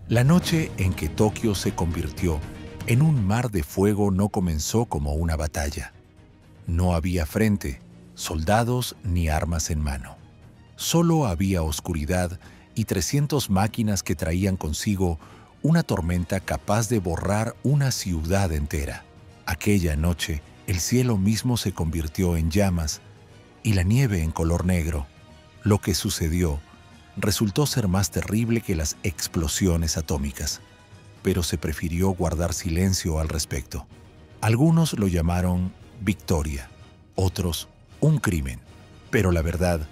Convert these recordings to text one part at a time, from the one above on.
La noche en que Tokio se convirtió en un mar de fuego no comenzó como una batalla. No había frente, soldados ni armas en mano. Solo había oscuridad y 300 máquinas que traían consigo una tormenta capaz de borrar una ciudad entera. Aquella noche, el cielo mismo se convirtió en llamas y la nieve en color negro. Lo que sucedió resultó ser más terrible que las explosiones atómicas, pero se prefirió guardar silencio al respecto. Algunos lo llamaron victoria, otros un crimen, pero la verdad,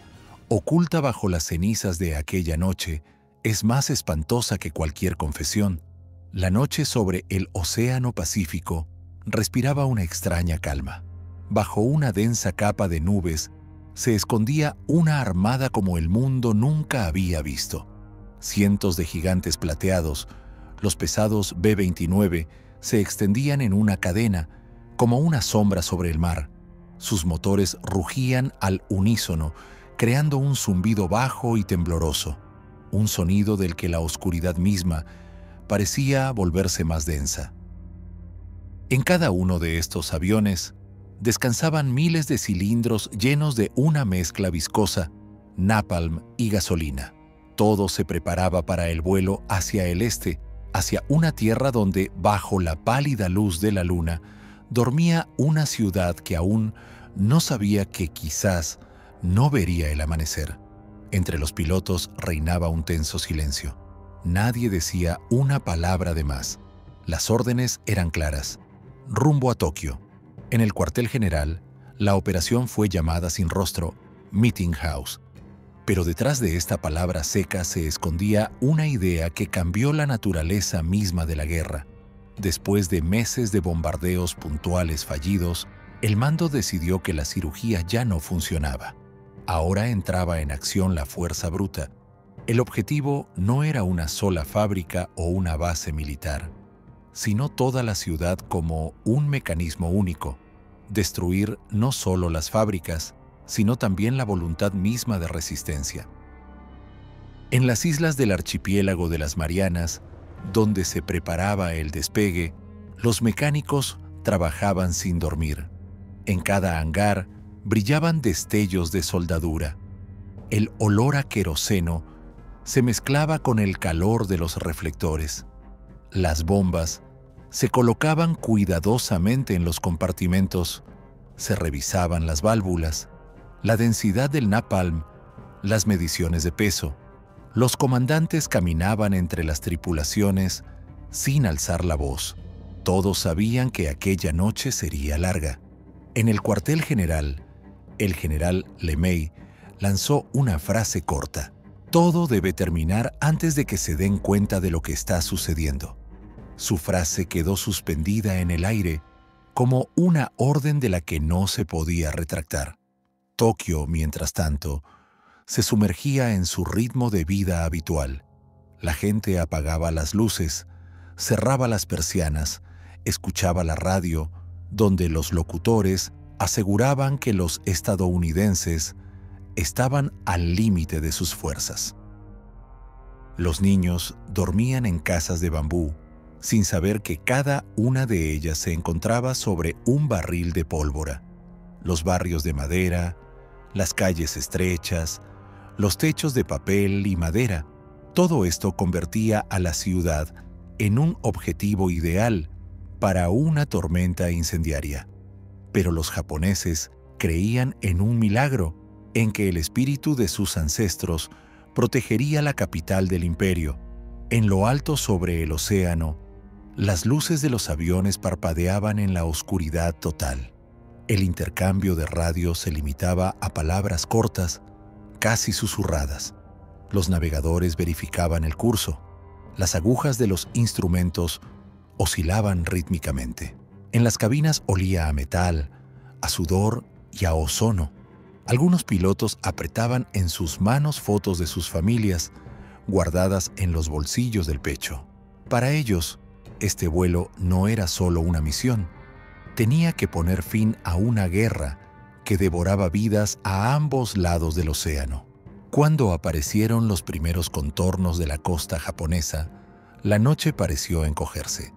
oculta bajo las cenizas de aquella noche, es más espantosa que cualquier confesión. La noche sobre el Océano Pacífico respiraba una extraña calma. Bajo una densa capa de nubes se escondía una armada como el mundo nunca había visto. Cientos de gigantes plateados, los pesados B-29, se extendían en una cadena, como una sombra sobre el mar. Sus motores rugían al unísono, creando un zumbido bajo y tembloroso, un sonido del que la oscuridad misma parecía volverse más densa. En cada uno de estos aviones descansaban miles de cilindros llenos de una mezcla viscosa, napalm y gasolina. Todo se preparaba para el vuelo hacia el este, hacia una tierra donde, bajo la pálida luz de la luna, dormía una ciudad que aún no sabía que quizás no vería el amanecer. Entre los pilotos reinaba un tenso silencio. Nadie decía una palabra de más. Las órdenes eran claras. Rumbo a Tokio. En el cuartel general, la operación fue llamada sin rostro Meeting House. Pero detrás de esta palabra seca se escondía una idea que cambió la naturaleza misma de la guerra. Después de meses de bombardeos puntuales fallidos, el mando decidió que la cirugía ya no funcionaba. Ahora entraba en acción la fuerza bruta. El objetivo no era una sola fábrica o una base militar, sino toda la ciudad como un mecanismo único. Destruir no solo las fábricas, sino también la voluntad misma de resistencia. En las islas del archipiélago de las Marianas, donde se preparaba el despegue, los mecánicos trabajaban sin dormir. En cada hangar brillaban destellos de soldadura. El olor a queroseno se mezclaba con el calor de los reflectores. Las bombas se colocaban cuidadosamente en los compartimentos, se revisaban las válvulas, la densidad del napalm, las mediciones de peso. Los comandantes caminaban entre las tripulaciones sin alzar la voz. Todos sabían que aquella noche sería larga. En el cuartel general, el general LeMay lanzó una frase corta: «Todo debe terminar antes de que se den cuenta de lo que está sucediendo». Su frase quedó suspendida en el aire como una orden de la que no se podía retractar. Tokio, mientras tanto, se sumergía en su ritmo de vida habitual. La gente apagaba las luces, cerraba las persianas, escuchaba la radio, donde los locutores aseguraban que los estadounidenses estaban al límite de sus fuerzas. Los niños dormían en casas de bambú, sin saber que cada una de ellas se encontraba sobre un barril de pólvora. Los barrios de madera, las calles estrechas, los techos de papel y madera, todo esto convertía a la ciudad en un objetivo ideal para una tormenta incendiaria. Pero los japoneses creían en un milagro, en que el espíritu de sus ancestros protegería la capital del imperio. En lo alto sobre el océano, las luces de los aviones parpadeaban en la oscuridad total. El intercambio de radio se limitaba a palabras cortas, casi susurradas. Los navegadores verificaban el curso. Las agujas de los instrumentos oscilaban rítmicamente. En las cabinas olía a metal, a sudor y a ozono. Algunos pilotos apretaban en sus manos fotos de sus familias, guardadas en los bolsillos del pecho. Para ellos, este vuelo no era solo una misión. Tenía que poner fin a una guerra que devoraba vidas a ambos lados del océano. Cuando aparecieron los primeros contornos de la costa japonesa, La noche pareció encogerse.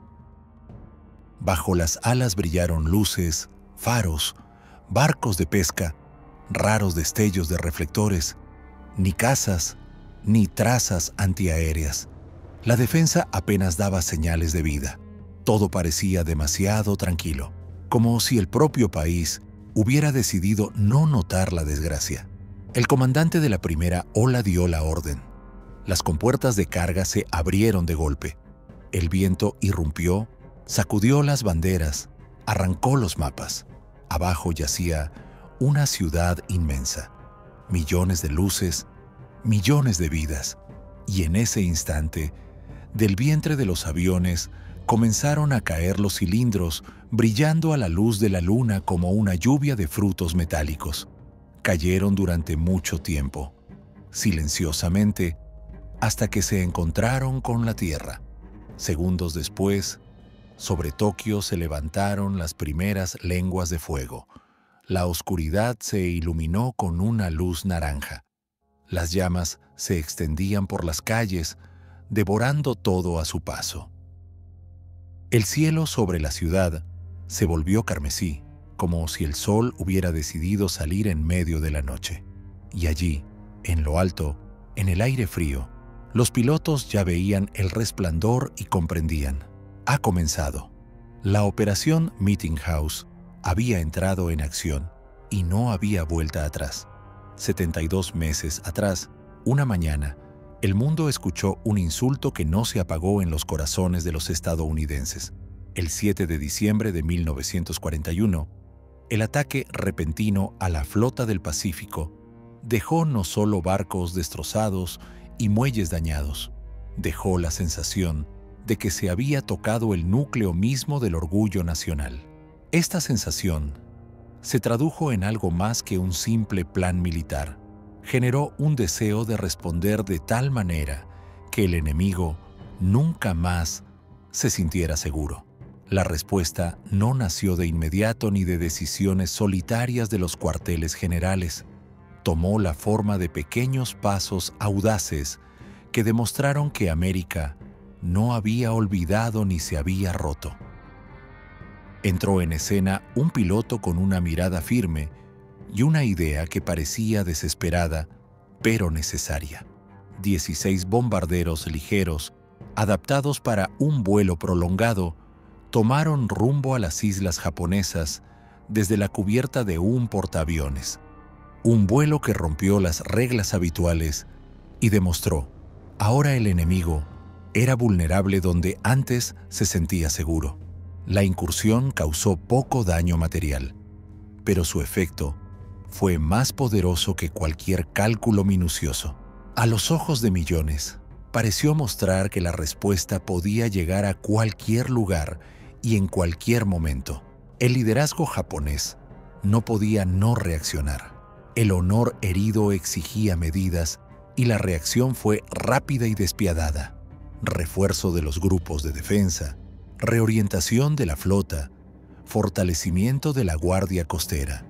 Bajo las alas brillaron luces, faros, barcos de pesca, raros destellos de reflectores, ni cazas, ni trazas antiaéreas. La defensa apenas daba señales de vida. Todo parecía demasiado tranquilo, como si el propio país hubiera decidido no notar la desgracia. El comandante de la primera ola dio la orden. Las compuertas de carga se abrieron de golpe. El viento irrumpió, sacudió las banderas, arrancó los mapas. Abajo yacía una ciudad inmensa, millones de luces, millones de vidas. Y en ese instante, del vientre de los aviones comenzaron a caer los cilindros, brillando a la luz de la luna como una lluvia de frutos metálicos. Cayeron durante mucho tiempo, silenciosamente, hasta que se encontraron con la Tierra. Segundos después, sobre Tokio se levantaron las primeras lenguas de fuego. La oscuridad se iluminó con una luz naranja. Las llamas se extendían por las calles, devorando todo a su paso. El cielo sobre la ciudad se volvió carmesí, como si el sol hubiera decidido salir en medio de la noche. Y allí, en lo alto, en el aire frío, los pilotos ya veían el resplandor y comprendían. Ha comenzado. La operación Meeting House había entrado en acción y no había vuelta atrás. 72 meses atrás, una mañana, el mundo escuchó un insulto que no se apagó en los corazones de los estadounidenses. El 7 de diciembre de 1941, el ataque repentino a la flota del Pacífico dejó no solo barcos destrozados y muelles dañados, dejó la sensación de que se había tocado el núcleo mismo del orgullo nacional. Esta sensación se tradujo en algo más que un simple plan militar. Generó un deseo de responder de tal manera que el enemigo nunca más se sintiera seguro. La respuesta no nació de inmediato ni de decisiones solitarias de los cuarteles generales. Tomó la forma de pequeños pasos audaces que demostraron que América no había olvidado ni se había roto. Entró en escena un piloto con una mirada firme y una idea que parecía desesperada, pero necesaria. 16 bombarderos ligeros, adaptados para un vuelo prolongado, tomaron rumbo a las islas japonesas desde la cubierta de un portaaviones. Un vuelo que rompió las reglas habituales y demostró, ahora el enemigo era vulnerable donde antes se sentía seguro. La incursión causó poco daño material, pero su efecto fue más poderoso que cualquier cálculo minucioso. A los ojos de millones, pareció mostrar que la respuesta podía llegar a cualquier lugar y en cualquier momento. El liderazgo japonés no podía no reaccionar. El honor herido exigía medidas y la reacción fue rápida y despiadada. Refuerzo de los grupos de defensa, reorientación de la flota, fortalecimiento de la guardia costera.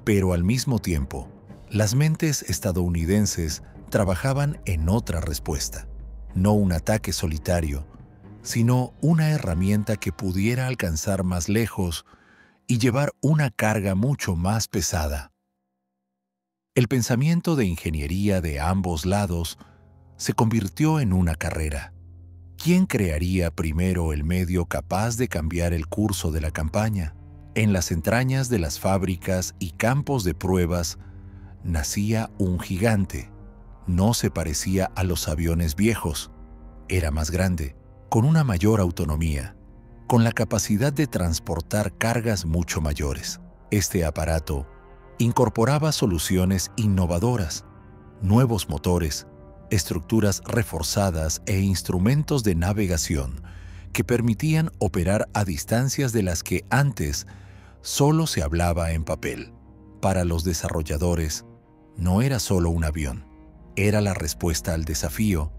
Pero al mismo tiempo, las mentes estadounidenses trabajaban en otra respuesta. No un ataque solitario, sino una herramienta que pudiera alcanzar más lejos y llevar una carga mucho más pesada. El pensamiento de ingeniería de ambos lados se convirtió en una carrera. ¿Quién crearía primero el medio capaz de cambiar el curso de la campaña? En las entrañas de las fábricas y campos de pruebas nacía un gigante. No se parecía a los aviones viejos. Era más grande, con una mayor autonomía, con la capacidad de transportar cargas mucho mayores. Este aparato incorporaba soluciones innovadoras, nuevos motores, estructuras reforzadas e instrumentos de navegación que permitían operar a distancias de las que antes solo se hablaba en papel. Para los desarrolladores, no era solo un avión, era la respuesta al desafío,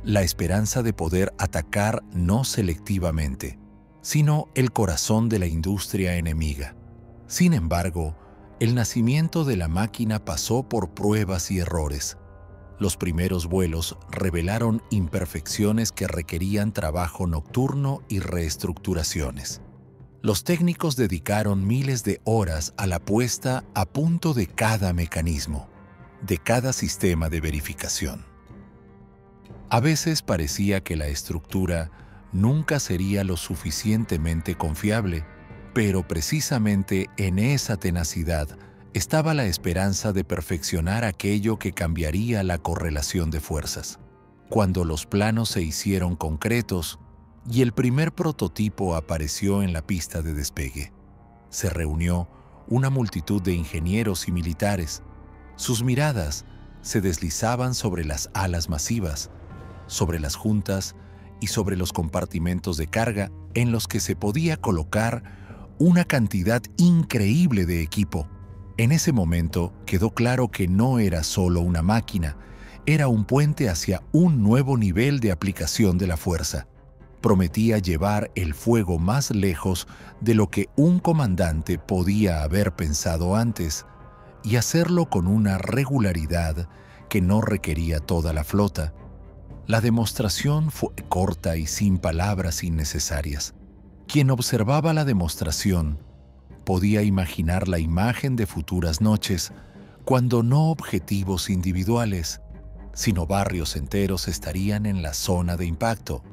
la esperanza de poder atacar no selectivamente, sino el corazón de la industria enemiga. Sin embargo, el nacimiento de la máquina pasó por pruebas y errores. Los primeros vuelos revelaron imperfecciones que requerían trabajo nocturno y reestructuraciones. Los técnicos dedicaron miles de horas a la puesta a punto de cada mecanismo, de cada sistema de verificación. A veces parecía que la estructura nunca sería lo suficientemente confiable, pero precisamente en esa tenacidad estaba la esperanza de perfeccionar aquello que cambiaría la correlación de fuerzas. Cuando los planos se hicieron concretos y el primer prototipo apareció en la pista de despegue, se reunió una multitud de ingenieros y militares. Sus miradas se deslizaban sobre las alas masivas, sobre las juntas y sobre los compartimentos de carga en los que se podía colocar una cantidad increíble de equipo. En ese momento quedó claro que no era solo una máquina, era un puente hacia un nuevo nivel de aplicación de la fuerza. Prometía llevar el fuego más lejos de lo que un comandante podía haber pensado antes y hacerlo con una regularidad que no requería toda la flota. La demostración fue corta y sin palabras innecesarias. Quien observaba la demostración podía imaginar la imagen de futuras noches, cuando no objetivos individuales, sino barrios enteros estarían en la zona de impacto.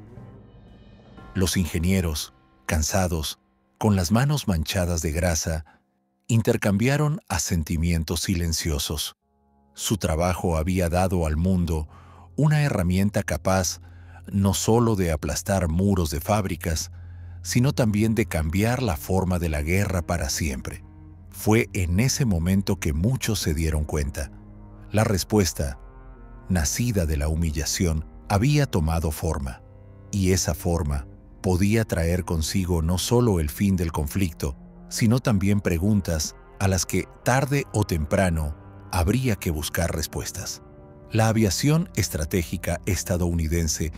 Los ingenieros, cansados, con las manos manchadas de grasa, intercambiaron asentimientos silenciosos. Su trabajo había dado al mundo una herramienta capaz no solo de aplastar muros de fábricas, sino también de cambiar la forma de la guerra para siempre. Fue en ese momento que muchos se dieron cuenta. La respuesta, nacida de la humillación, había tomado forma, y esa forma podía traer consigo no solo el fin del conflicto, sino también preguntas a las que, tarde o temprano, habría que buscar respuestas. La aviación estratégica estadounidense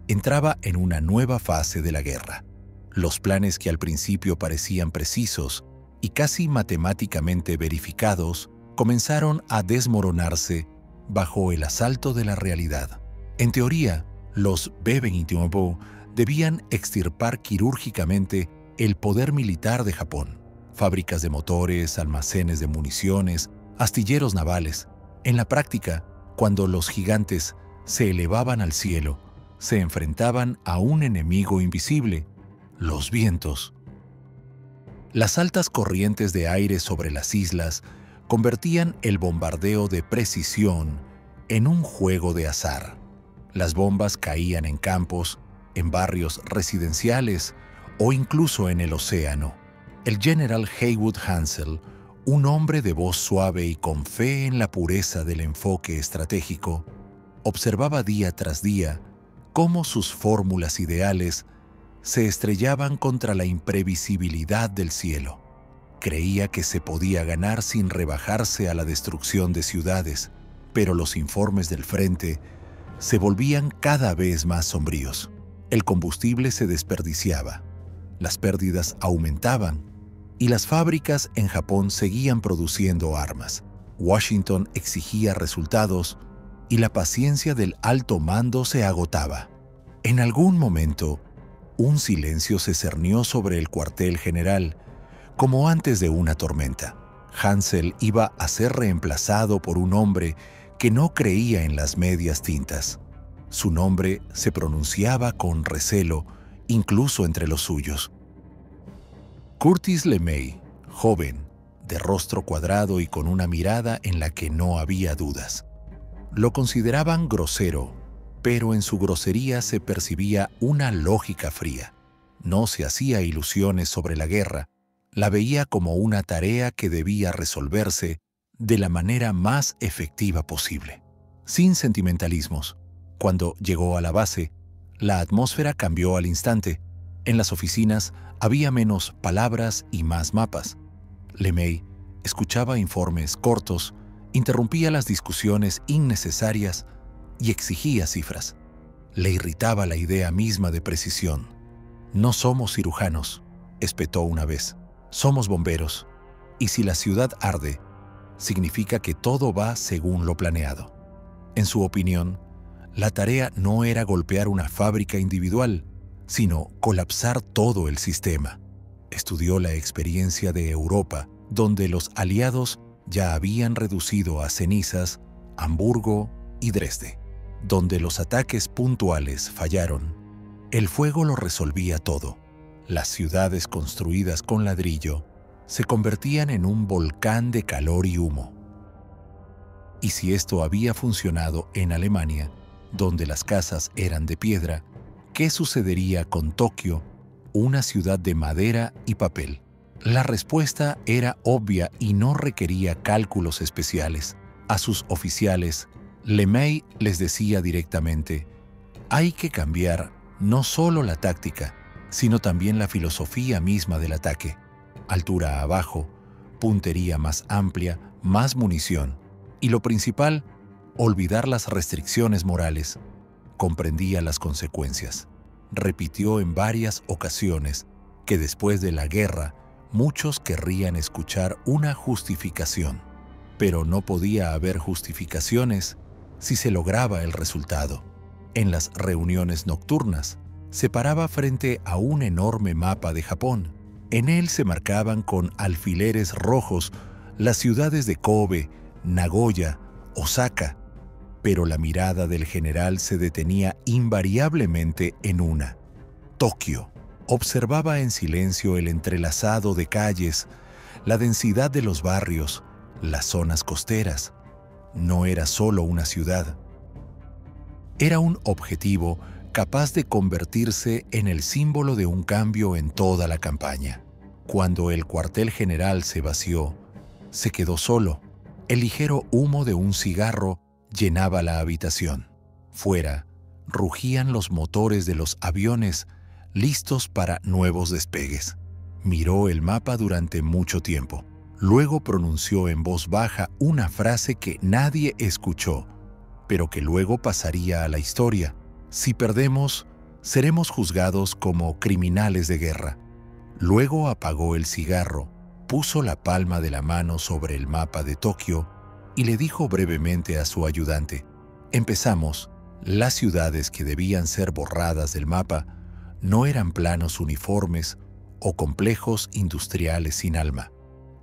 entraba en una nueva fase de la guerra. Los planes que al principio parecían precisos y casi matemáticamente verificados comenzaron a desmoronarse bajo el asalto de la realidad. En teoría, los B-29 debían extirpar quirúrgicamente el poder militar de Japón. Fábricas de motores, almacenes de municiones, astilleros navales. En la práctica, cuando los gigantes se elevaban al cielo, se enfrentaban a un enemigo invisible: los vientos. Las altas corrientes de aire sobre las islas convertían el bombardeo de precisión en un juego de azar. Las bombas caían en campos, en barrios residenciales o incluso en el océano. El general Haywood Hansell, un hombre de voz suave y con fe en la pureza del enfoque estratégico, observaba día tras día cómo sus fórmulas ideales se estrellaban contra la imprevisibilidad del cielo. Creía que se podía ganar sin rebajarse a la destrucción de ciudades, pero los informes del frente se volvían cada vez más sombríos. El combustible se desperdiciaba, las pérdidas aumentaban y las fábricas en Japón seguían produciendo armas. Washington exigía resultados y la paciencia del alto mando se agotaba. En algún momento, un silencio se cernió sobre el cuartel general, como antes de una tormenta. Hansell iba a ser reemplazado por un hombre que no creía en las medias tintas. Su nombre se pronunciaba con recelo, incluso entre los suyos. Curtis LeMay, joven, de rostro cuadrado y con una mirada en la que no había dudas. Lo consideraban grosero, pero en su grosería se percibía una lógica fría. No se hacía ilusiones sobre la guerra, la veía como una tarea que debía resolverse de la manera más efectiva posible. Sin sentimentalismos, cuando llegó a la base, la atmósfera cambió al instante. En las oficinas había menos palabras y más mapas. LeMay escuchaba informes cortos, interrumpía las discusiones innecesarias y exigía cifras. Le irritaba la idea misma de precisión. No somos cirujanos, espetó una vez. Somos bomberos. Y si la ciudad arde, significa que todo va según lo planeado. En su opinión, la tarea no era golpear una fábrica individual, sino colapsar todo el sistema. Estudió la experiencia de Europa, donde los aliados ya habían reducido a cenizas Hamburgo y Dresde. Donde los ataques puntuales fallaron, el fuego lo resolvía todo. Las ciudades construidas con ladrillo se convertían en un volcán de calor y humo. Y si esto había funcionado en Alemania, donde las casas eran de piedra, ¿qué sucedería con Tokio, una ciudad de madera y papel? La respuesta era obvia y no requería cálculos especiales. A sus oficiales, LeMay les decía directamente: hay que cambiar no solo la táctica, sino también la filosofía misma del ataque. Altura abajo, puntería más amplia, más munición. Y lo principal, olvidar las restricciones morales. Comprendía las consecuencias. Repitió en varias ocasiones que después de la guerra muchos querrían escuchar una justificación, pero no podía haber justificaciones si se lograba el resultado. En las reuniones nocturnas, se paraba frente a un enorme mapa de Japón. En él se marcaban con alfileres rojos las ciudades de Kobe, Nagoya, Osaka, pero la mirada del general se detenía invariablemente en una: Tokio. Observaba en silencio el entrelazado de calles, la densidad de los barrios, las zonas costeras. No era solo una ciudad. Era un objetivo capaz de convertirse en el símbolo de un cambio en toda la campaña. Cuando el cuartel general se vació, se quedó solo. El ligero humo de un cigarro llenaba la habitación. Fuera, rugían los motores de los aviones listos para nuevos despegues. Miró el mapa durante mucho tiempo. Luego pronunció en voz baja una frase que nadie escuchó, pero que luego pasaría a la historia. Si perdemos, seremos juzgados como criminales de guerra. Luego apagó el cigarro, puso la palma de la mano sobre el mapa de Tokio y le dijo brevemente a su ayudante: empezamos. Las ciudades que debían ser borradas del mapa no eran planos uniformes o complejos industriales sin alma.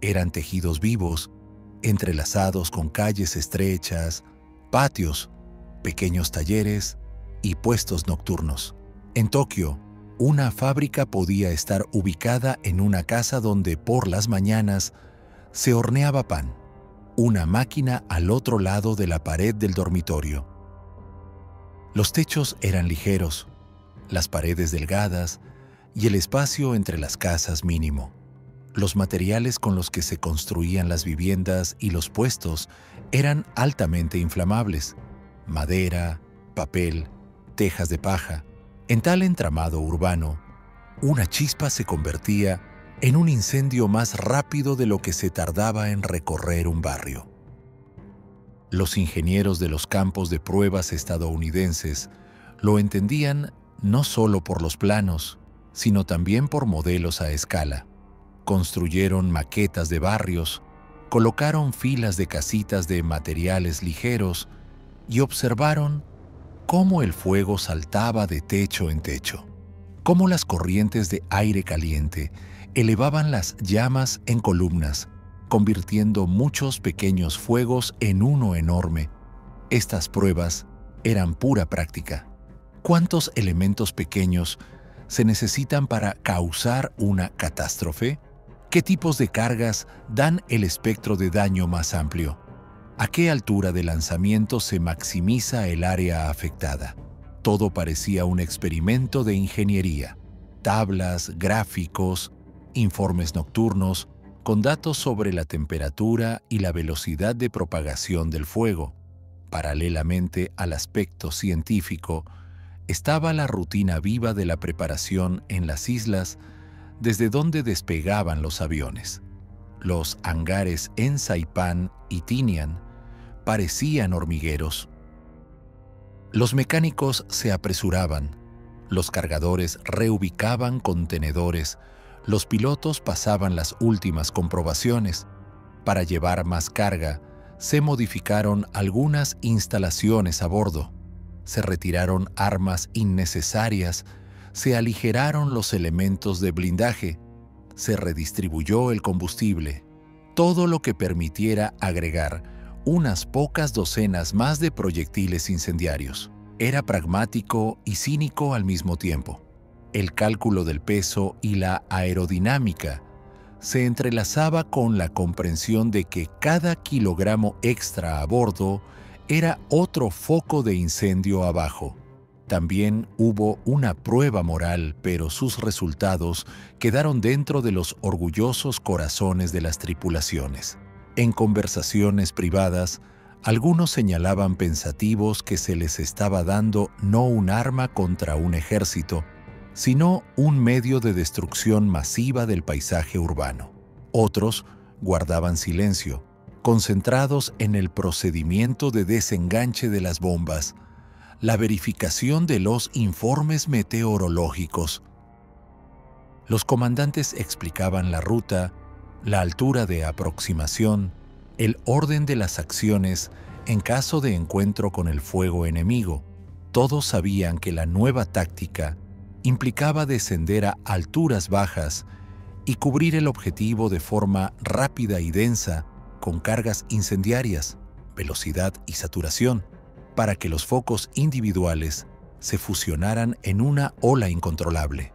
Eran tejidos vivos, entrelazados con calles estrechas, patios, pequeños talleres y puestos nocturnos. En Tokio, una fábrica podía estar ubicada en una casa donde por las mañanas se horneaba pan, una máquina al otro lado de la pared del dormitorio. Los techos eran ligeros, las paredes delgadas y el espacio entre las casas mínimo. Los materiales con los que se construían las viviendas y los puestos eran altamente inflamables: madera, papel, tejas de paja. En tal entramado urbano, una chispa se convertía en un incendio más rápido de lo que se tardaba en recorrer un barrio. Los ingenieros de los campos de pruebas estadounidenses lo entendían no solo por los planos, sino también por modelos a escala. Construyeron maquetas de barrios, colocaron filas de casitas de materiales ligeros y observaron cómo el fuego saltaba de techo en techo, cómo las corrientes de aire caliente elevaban las llamas en columnas, convirtiendo muchos pequeños fuegos en uno enorme. Estas pruebas eran pura práctica. ¿Cuántos elementos pequeños se necesitan para causar una catástrofe? ¿Qué tipos de cargas dan el espectro de daño más amplio? ¿A qué altura de lanzamiento se maximiza el área afectada? Todo parecía un experimento de ingeniería. Tablas, gráficos, informes nocturnos, con datos sobre la temperatura y la velocidad de propagación del fuego. Paralelamente al aspecto científico, estaba la rutina viva de la preparación en las islas desde donde despegaban los aviones. Los hangares en Saipán y Tinian parecían hormigueros. Los mecánicos se apresuraban, los cargadores reubicaban contenedores, los pilotos pasaban las últimas comprobaciones. Para llevar más carga, Se modificaron algunas instalaciones a bordo, se retiraron armas innecesarias, se aligeraron los elementos de blindaje, se redistribuyó el combustible, todo lo que permitiera agregar unas pocas docenas más de proyectiles incendiarios. Era pragmático y cínico al mismo tiempo. El cálculo del peso y la aerodinámica se entrelazaba con la comprensión de que cada kilogramo extra a bordo era otro foco de incendio abajo. También hubo una prueba moral, pero sus resultados quedaron dentro de los orgullosos corazones de las tripulaciones. En conversaciones privadas, algunos señalaban pensativos que se les estaba dando no un arma contra un ejército, sino un medio de destrucción masiva del paisaje urbano. Otros guardaban silencio, concentrados en el procedimiento de desenganche de las bombas, la verificación de los informes meteorológicos. Los comandantes explicaban la ruta, la altura de aproximación, el orden de las acciones en caso de encuentro con el fuego enemigo. Todos sabían que la nueva táctica implicaba descender a alturas bajas y cubrir el objetivo de forma rápida y densa con cargas incendiarias, velocidad y saturación, para que los focos individuales se fusionaran en una ola incontrolable.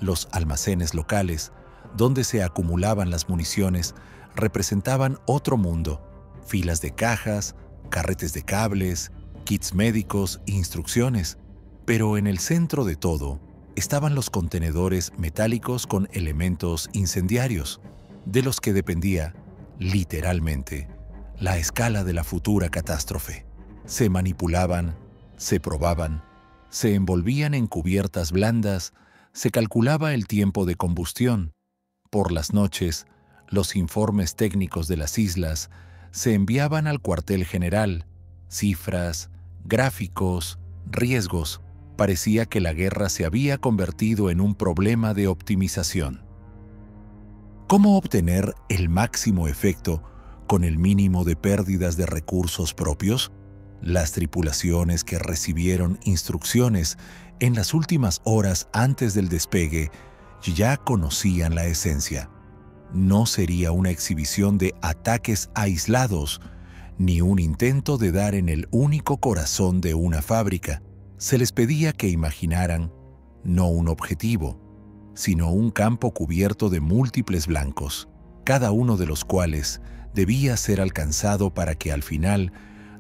Los almacenes locales, donde se acumulaban las municiones, representaban otro mundo: filas de cajas, carretes de cables, kits médicos e instrucciones. Pero en el centro de todo estaban los contenedores metálicos con elementos incendiarios, de los que dependía, literalmente, la escala de la futura catástrofe. Se manipulaban, se probaban, se envolvían en cubiertas blandas, se calculaba el tiempo de combustión. Por las noches, los informes técnicos de las islas se enviaban al cuartel general, cifras, gráficos, riesgos. Parecía que la guerra se había convertido en un problema de optimización. ¿Cómo obtener el máximo efecto con el mínimo de pérdidas de recursos propios? Las tripulaciones que recibieron instrucciones en las últimas horas antes del despegue ya conocían la esencia. No sería una exhibición de ataques aislados, ni un intento de dar en el único corazón de una fábrica. Se les pedía que imaginaran no un objetivo, sino un campo cubierto de múltiples blancos, cada uno de los cuales debía ser alcanzado para que al final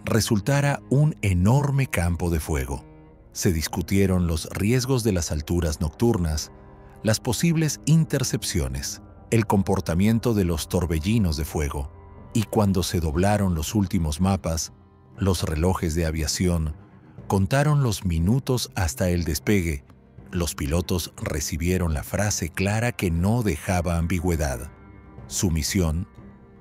resultara un enorme campo de fuego. Se discutieron los riesgos de las alturas nocturnas, las posibles intercepciones, el comportamiento de los torbellinos de fuego, y cuando se doblaron los últimos mapas, los relojes de aviación contaron los minutos hasta el despegue. Los pilotos recibieron la frase clara que no dejaba ambigüedad. Su misión: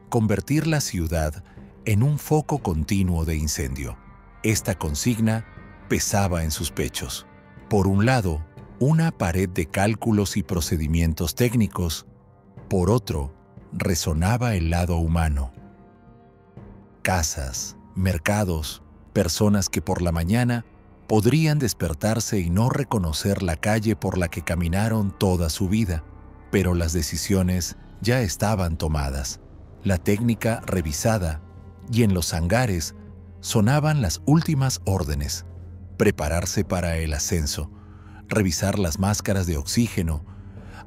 convertir la ciudad en un foco continuo de incendio. Esta consigna pesaba en sus pechos. Por un lado, una pared de cálculos y procedimientos técnicos. Por otro, resonaba el lado humano. Casas, mercados, personas que por la mañana podrían despertarse y no reconocer la calle por la que caminaron toda su vida, pero las decisiones ya estaban tomadas, la técnica revisada, y en los hangares sonaban las últimas órdenes: prepararse para el ascenso, revisar las máscaras de oxígeno,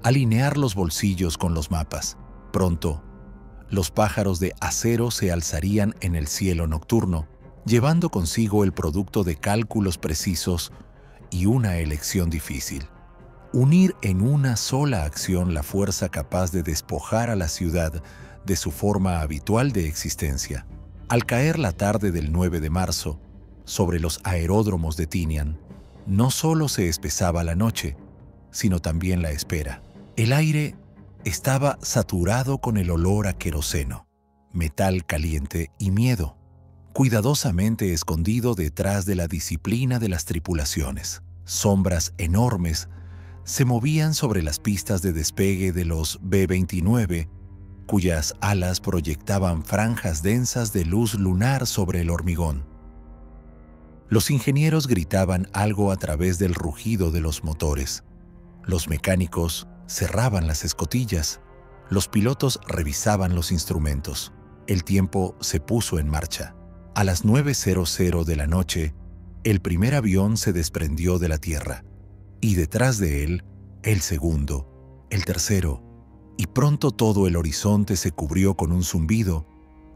alinear los bolsillos con los mapas. Pronto, los pájaros de acero se alzarían en el cielo nocturno, llevando consigo el producto de cálculos precisos y una elección difícil: unir en una sola acción la fuerza capaz de despojar a la ciudad de su forma habitual de existencia. Al caer la tarde del 9 de marzo, sobre los aeródromos de Tinian, no solo se espesaba la noche, sino también la espera. El aire estaba saturado con el olor a queroseno, metal caliente y miedo, cuidadosamente escondido detrás de la disciplina de las tripulaciones. Sombras enormes se movían sobre las pistas de despegue de los B-29 cuyas alas proyectaban franjas densas de luz lunar sobre el hormigón. Los ingenieros gritaban algo a través del rugido de los motores. Los mecánicos cerraban las escotillas. Los pilotos revisaban los instrumentos. El tiempo se puso en marcha. A las 9:00 de la noche, el primer avión se desprendió de la tierra, y detrás de él, el segundo, el tercero, y pronto todo el horizonte se cubrió con un zumbido,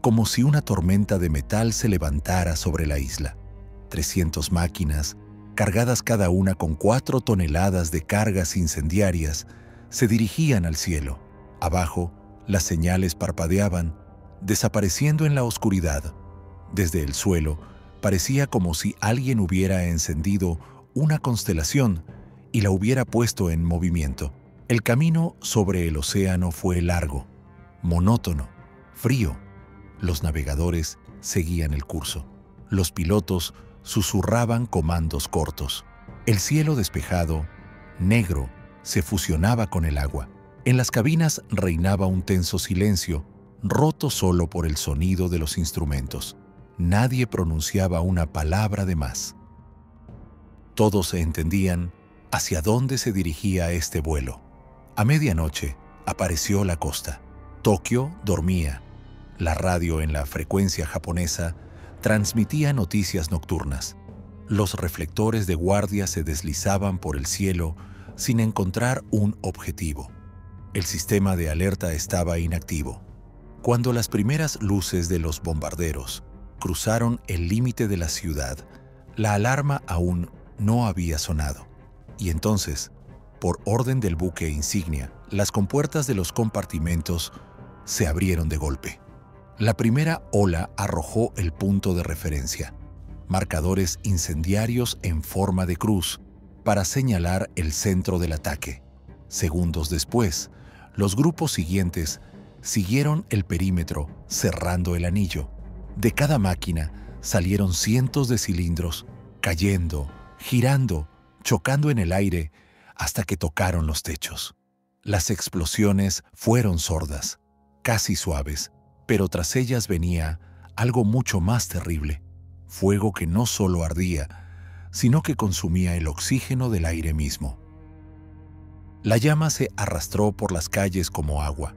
como si una tormenta de metal se levantara sobre la isla. 300 máquinas, cargadas cada una con 4 toneladas de cargas incendiarias, se dirigían al cielo. Abajo, las señales parpadeaban, desapareciendo en la oscuridad. Desde el suelo, parecía como si alguien hubiera encendido una constelación y la hubiera puesto en movimiento. El camino sobre el océano fue largo, monótono, frío. Los navegadores seguían el curso. Los pilotos susurraban comandos cortos. El cielo despejado, negro, se fusionaba con el agua. En las cabinas reinaba un tenso silencio, roto solo por el sonido de los instrumentos. Nadie pronunciaba una palabra de más. Todos se entendían hacia dónde se dirigía este vuelo. A medianoche apareció la costa. Tokio dormía. La radio en la frecuencia japonesa transmitía noticias nocturnas. Los reflectores de guardia se deslizaban por el cielo sin encontrar un objetivo. El sistema de alerta estaba inactivo. Cuando las primeras luces de los bombarderos cruzaron el límite de la ciudad, la alarma aún no había sonado. Y entonces, por orden del buque insignia, las compuertas de los compartimentos se abrieron de golpe. La primera ola arrojó el punto de referencia, marcadores incendiarios en forma de cruz, para señalar el centro del ataque. Segundos después, los grupos siguientes siguieron el perímetro, cerrando el anillo. De cada máquina salieron cientos de cilindros, cayendo, girando, chocando en el aire, hasta que tocaron los techos. Las explosiones fueron sordas, casi suaves, pero tras ellas venía algo mucho más terrible: fuego que no solo ardía, sino que consumía el oxígeno del aire mismo. La llama se arrastró por las calles como agua.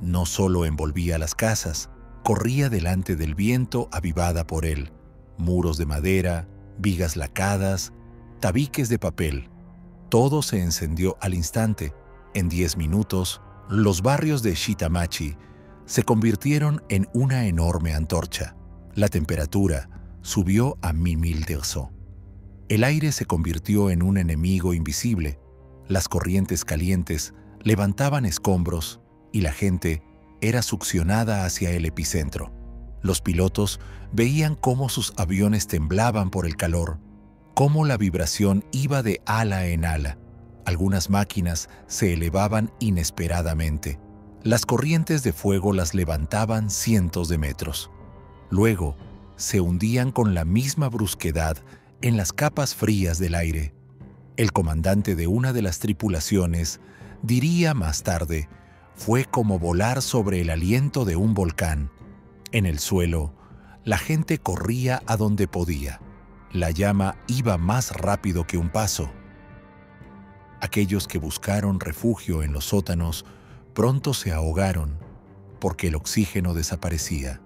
No solo envolvía las casas, corría delante del viento avivada por él. Muros de madera, vigas lacadas, tabiques de papel. Todo se encendió al instante. En 10 minutos, los barrios de Shitamachi se convirtieron en una enorme antorcha. La temperatura subió a 1000 Celsius. El aire se convirtió en un enemigo invisible. Las corrientes calientes levantaban escombros y la gente era succionada hacia el epicentro. Los pilotos veían cómo sus aviones temblaban por el calor, cómo la vibración iba de ala en ala. Algunas máquinas se elevaban inesperadamente. Las corrientes de fuego las levantaban cientos de metros. Luego, se hundían con la misma brusquedad en las capas frías del aire. El comandante de una de las tripulaciones diría más tarde: fue como volar sobre el aliento de un volcán. En el suelo, la gente corría a donde podía. La llama iba más rápido que un paso. Aquellos que buscaron refugio en los sótanos pronto se ahogaron porque el oxígeno desaparecía.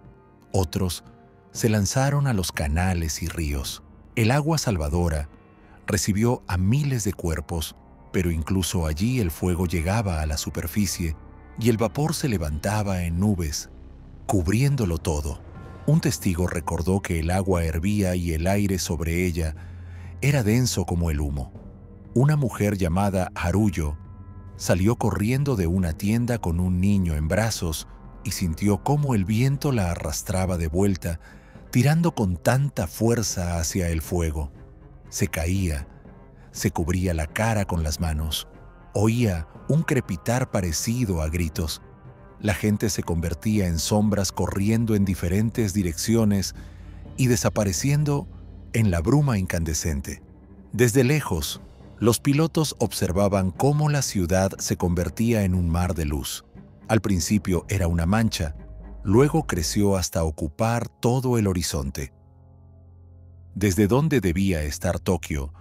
Otros se lanzaron a los canales y ríos. El agua salvadora recibió a miles de cuerpos, pero incluso allí el fuego llegaba a la superficie y el vapor se levantaba en nubes, cubriéndolo todo. Un testigo recordó que el agua hervía y el aire sobre ella era denso como el humo. Una mujer llamada Haruyo salió corriendo de una tienda con un niño en brazos y sintió cómo el viento la arrastraba de vuelta, tirando con tanta fuerza hacia el fuego. Se caía, se cubría la cara con las manos. Oía un crepitar parecido a gritos. La gente se convertía en sombras corriendo en diferentes direcciones y desapareciendo en la bruma incandescente. Desde lejos, los pilotos observaban cómo la ciudad se convertía en un mar de luz. Al principio era una mancha, luego creció hasta ocupar todo el horizonte. Desde donde debía estar Tokio,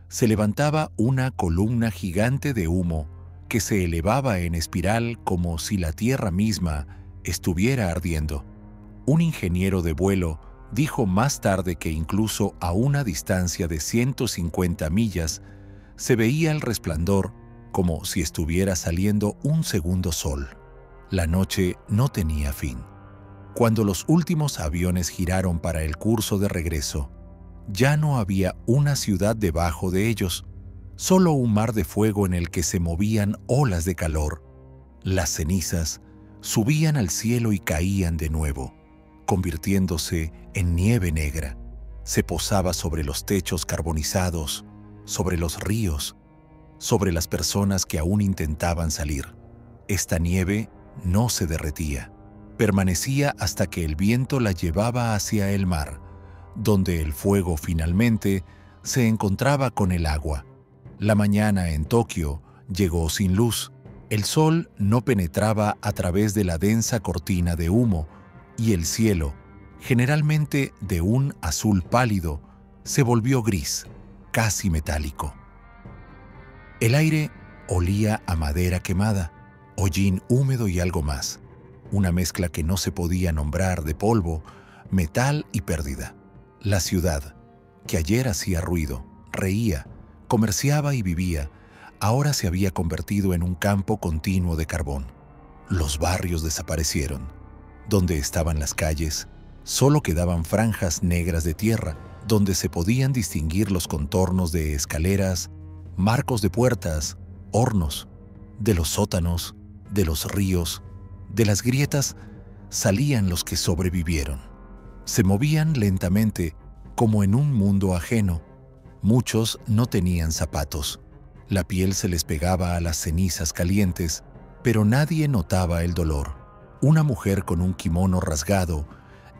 se levantaba una columna gigante de humo que se elevaba en espiral como si la tierra misma estuviera ardiendo. Un ingeniero de vuelo dijo más tarde que incluso a una distancia de 150 millas se veía el resplandor como si estuviera saliendo un segundo sol. La noche no tenía fin. Cuando los últimos aviones giraron para el curso de regreso, ya no había una ciudad debajo de ellos, solo un mar de fuego en el que se movían olas de calor. Las cenizas subían al cielo y caían de nuevo, convirtiéndose en nieve negra. Se posaba sobre los techos carbonizados, sobre los ríos, sobre las personas que aún intentaban salir. Esta nieve no se derretía. Permanecía hasta que el viento la llevaba hacia el mar, donde el fuego finalmente se encontraba con el agua. La mañana en Tokio llegó sin luz. El sol no penetraba a través de la densa cortina de humo y el cielo, generalmente de un azul pálido, se volvió gris, casi metálico. El aire olía a madera quemada, hollín húmedo y algo más, una mezcla que no se podía nombrar de polvo, metal y pérdida. La ciudad, que ayer hacía ruido, reía, comerciaba y vivía, ahora se había convertido en un campo continuo de carbón. Los barrios desaparecieron. Donde estaban las calles, solo quedaban franjas negras de tierra, donde se podían distinguir los contornos de escaleras, marcos de puertas, hornos. De los sótanos, de los ríos, de las grietas, salían los que sobrevivieron. Se movían lentamente, como en un mundo ajeno. Muchos no tenían zapatos. La piel se les pegaba a las cenizas calientes, pero nadie notaba el dolor. Una mujer con un kimono rasgado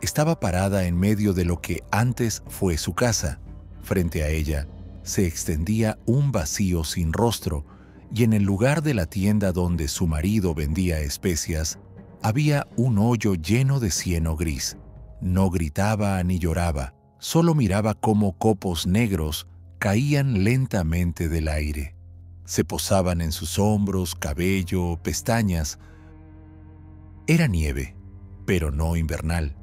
estaba parada en medio de lo que antes fue su casa. Frente a ella se extendía un vacío sin rostro, y en el lugar de la tienda donde su marido vendía especias, había un hoyo lleno de cieno gris. No gritaba ni lloraba, solo miraba cómo copos negros caían lentamente del aire. Se posaban en sus hombros, cabello, pestañas. Era nieve, pero no invernal.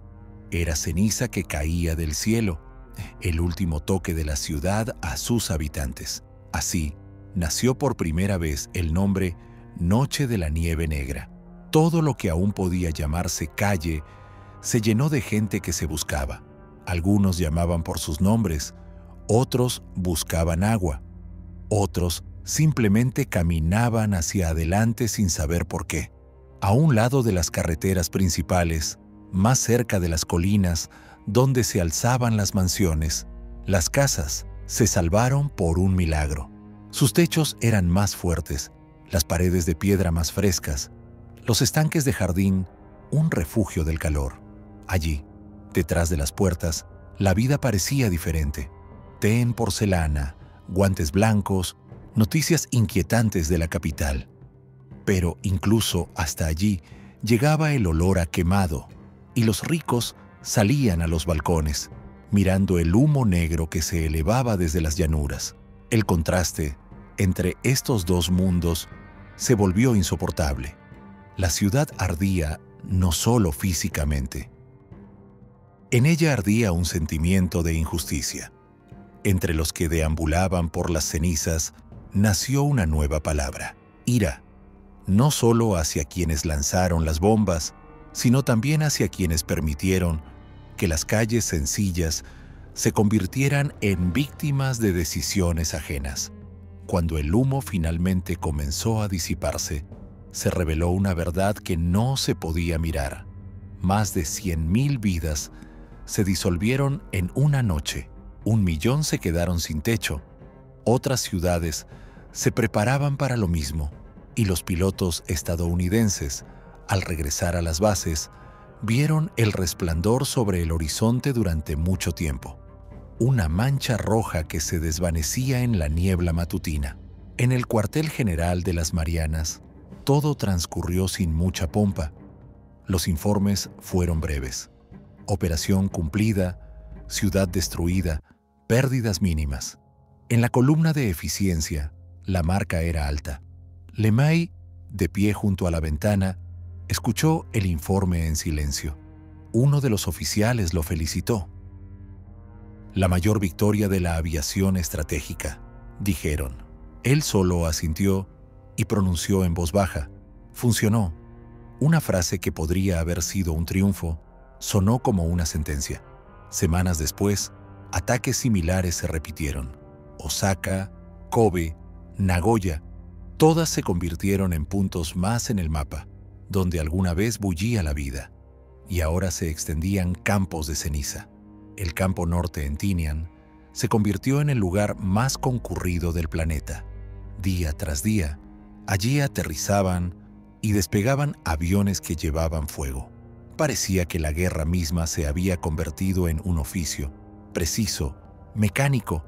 Era ceniza que caía del cielo, el último toque de la ciudad a sus habitantes. Así, nació por primera vez el nombre Noche de la Nieve Negra. Todo lo que aún podía llamarse calle se llenó de gente que se buscaba. Algunos llamaban por sus nombres, otros buscaban agua, otros simplemente caminaban hacia adelante sin saber por qué. A un lado de las carreteras principales, más cerca de las colinas donde se alzaban las mansiones, las casas se salvaron por un milagro. Sus techos eran más fuertes, las paredes de piedra más frescas, los estanques de jardín un refugio del calor. Allí, detrás de las puertas, la vida parecía diferente. Té en porcelana, guantes blancos, noticias inquietantes de la capital. Pero incluso hasta allí llegaba el olor a quemado, y los ricos salían a los balcones, mirando el humo negro que se elevaba desde las llanuras. El contraste entre estos dos mundos se volvió insoportable. La ciudad ardía no solo físicamente. En ella ardía un sentimiento de injusticia. Entre los que deambulaban por las cenizas nació una nueva palabra: ira. No solo hacia quienes lanzaron las bombas, sino también hacia quienes permitieron que las calles sencillas se convirtieran en víctimas de decisiones ajenas. Cuando el humo finalmente comenzó a disiparse, se reveló una verdad que no se podía mirar. Más de 100.000 vidas se disolvieron en una noche. 1 millón se quedaron sin techo. Otras ciudades se preparaban para lo mismo, y los pilotos estadounidenses, al regresar a las bases, vieron el resplandor sobre el horizonte durante mucho tiempo. Una mancha roja que se desvanecía en la niebla matutina. En el cuartel general de las Marianas, todo transcurrió sin mucha pompa. Los informes fueron breves. Operación cumplida, ciudad destruida, pérdidas mínimas. En la columna de eficiencia, la marca era alta. Lemay, de pie junto a la ventana, escuchó el informe en silencio. Uno de los oficiales lo felicitó. La mayor victoria de la aviación estratégica, dijeron. Él solo asintió y pronunció en voz baja. Funcionó. Una frase que podría haber sido un triunfo, sonó como una sentencia. Semanas después, ataques similares se repitieron. Osaka, Kobe, Nagoya, todas se convirtieron en puntos más en el mapa, donde alguna vez bullía la vida, y ahora se extendían campos de ceniza. El campo norte en Tinian se convirtió en el lugar más concurrido del planeta. Día tras día, allí aterrizaban y despegaban aviones que llevaban fuego. Parecía que la guerra misma se había convertido en un oficio, preciso, mecánico,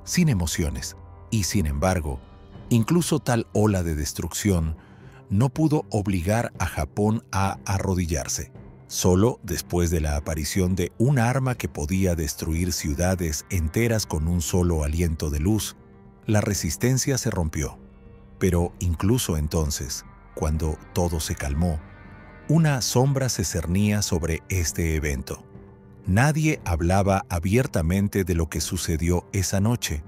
sin emociones. Y sin embargo, incluso tal ola de destrucción no pudo obligar a Japón a arrodillarse. Solo después de la aparición de un arma que podía destruir ciudades enteras con un solo aliento de luz, la resistencia se rompió. Pero incluso entonces, cuando todo se calmó, una sombra se cernía sobre este evento. Nadie hablaba abiertamente de lo que sucedió esa noche.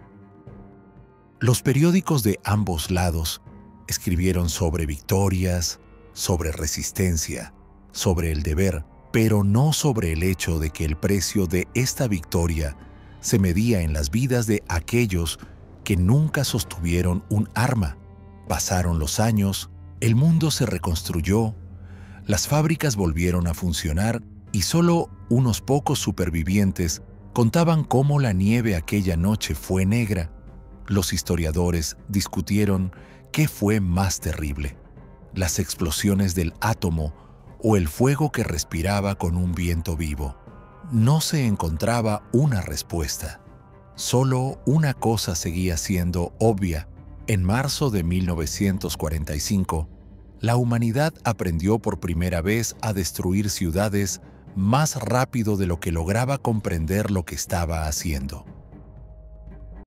Los periódicos de ambos lados escribieron sobre victorias, sobre resistencia, sobre el deber, pero no sobre el hecho de que el precio de esta victoria se medía en las vidas de aquellos que nunca sostuvieron un arma. Pasaron los años, el mundo se reconstruyó, las fábricas volvieron a funcionar y solo unos pocos supervivientes contaban cómo la nieve aquella noche fue negra. Los historiadores discutieron qué fue más terrible, las explosiones del átomo o el fuego que respiraba con un viento vivo. No se encontraba una respuesta. Solo una cosa seguía siendo obvia. En marzo de 1945, la humanidad aprendió por primera vez a destruir ciudades más rápido de lo que lograba comprender lo que estaba haciendo.